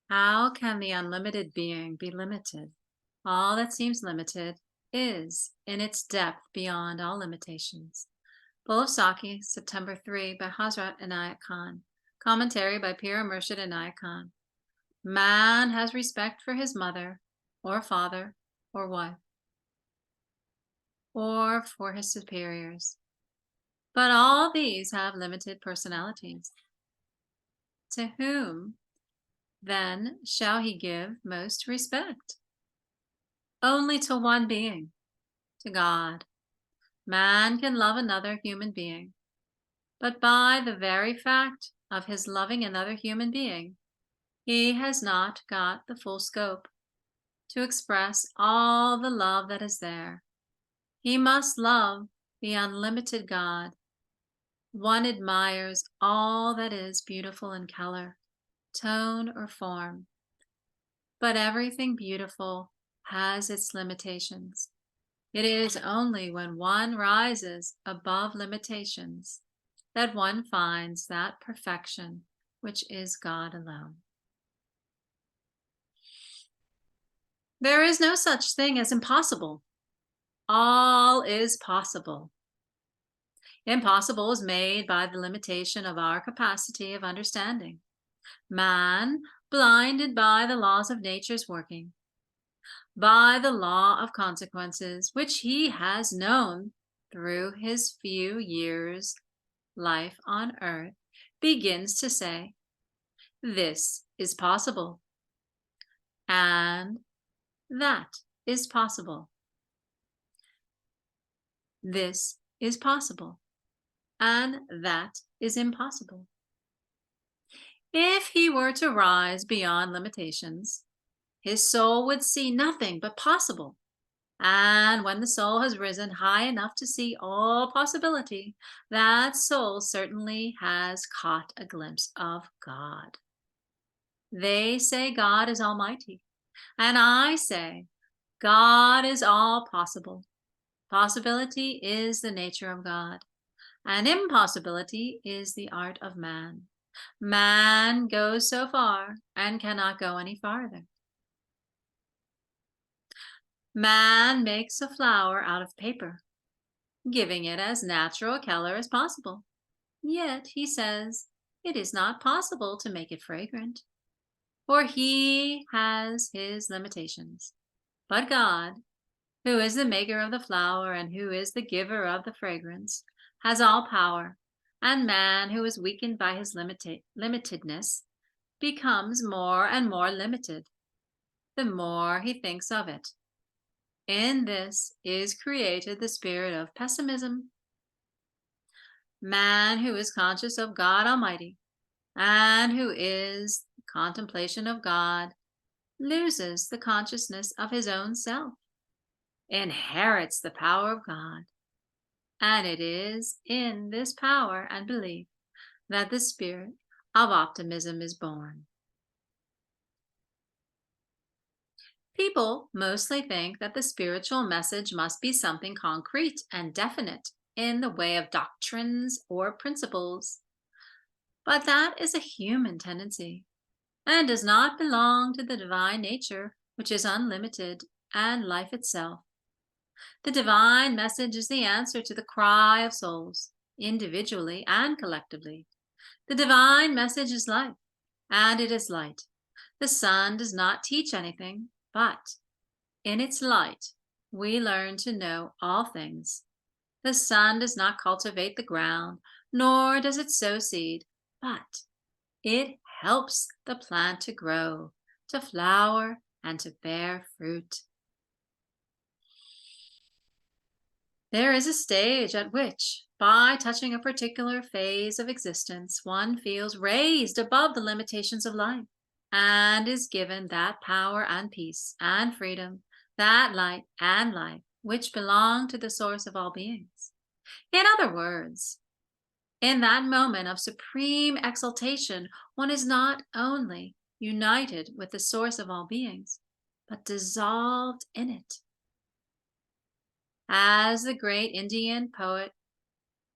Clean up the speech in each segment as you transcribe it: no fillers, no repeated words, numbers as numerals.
How can the unlimited being be limited? All that seems limited is in its depth beyond all limitations. Bolosaki, September 3, by Hazrat Inayat Khan. Commentary by Pir Murshid Inayat Khan. Man has respect for his mother, or father, or wife, or for his superiors. But all these have limited personalities. To whom, then, shall he give most respect? Only to one being, to God. Man can love another human being, but by the very fact of his loving another human being, he has not got the full scope to express all the love that is there. He must love the unlimited God. One admires all that is beautiful in color, tone, or form, but everything beautiful has its limitations. It is only when one rises above limitations that one finds that perfection which is God alone. There is no such thing as impossible. All is possible. Impossible is made by the limitation of our capacity of understanding. Man, blinded by the laws of nature's working, by the law of consequences, which he has known through his few years' life on earth, begins to say, this is possible, and that is possible. This is possible, and that is impossible. If he were to rise beyond limitations, his soul would see nothing but possible. And when the soul has risen high enough to see all possibility, that soul certainly has caught a glimpse of God. They say God is almighty, and I say God is all possible. Possibility is the nature of God, and impossibility is the art of man. Man goes so far and cannot go any farther. Man makes a flower out of paper, giving it as natural a color as possible. Yet he says it is not possible to make it fragrant, for he has his limitations. But God, who is the maker of the flower and who is the giver of the fragrance, has all power, and man, who is weakened by his limitedness, becomes more and more limited the more he thinks of it. In this is created the spirit of pessimism. Man who is conscious of God Almighty and who is the contemplation of God loses the consciousness of his own self, inherits the power of God, and it is in this power and belief that the spirit of optimism is born. People mostly think that the spiritual message must be something concrete and definite in the way of doctrines or principles. But that is a human tendency and does not belong to the divine nature, which is unlimited and life itself. The divine message is the answer to the cry of souls, individually and collectively. The divine message is life, and it is light. The sun does not teach anything, but in its light, we learn to know all things. The sun does not cultivate the ground, nor does it sow seed, but it helps the plant to grow, to flower, and to bear fruit. There is a stage at which, by touching a particular phase of existence, one feels raised above the limitations of life and is given that power and peace and freedom, that light and life, which belong to the source of all beings. In other words, in that moment of supreme exaltation, one is not only united with the source of all beings, but dissolved in it. As the great Indian poet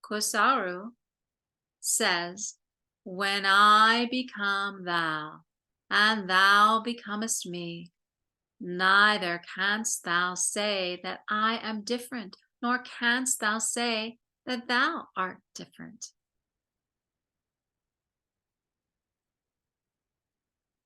Kosaru says, when I become thou, and thou becomest me. Neither canst thou say that I am different, nor canst thou say that thou art different.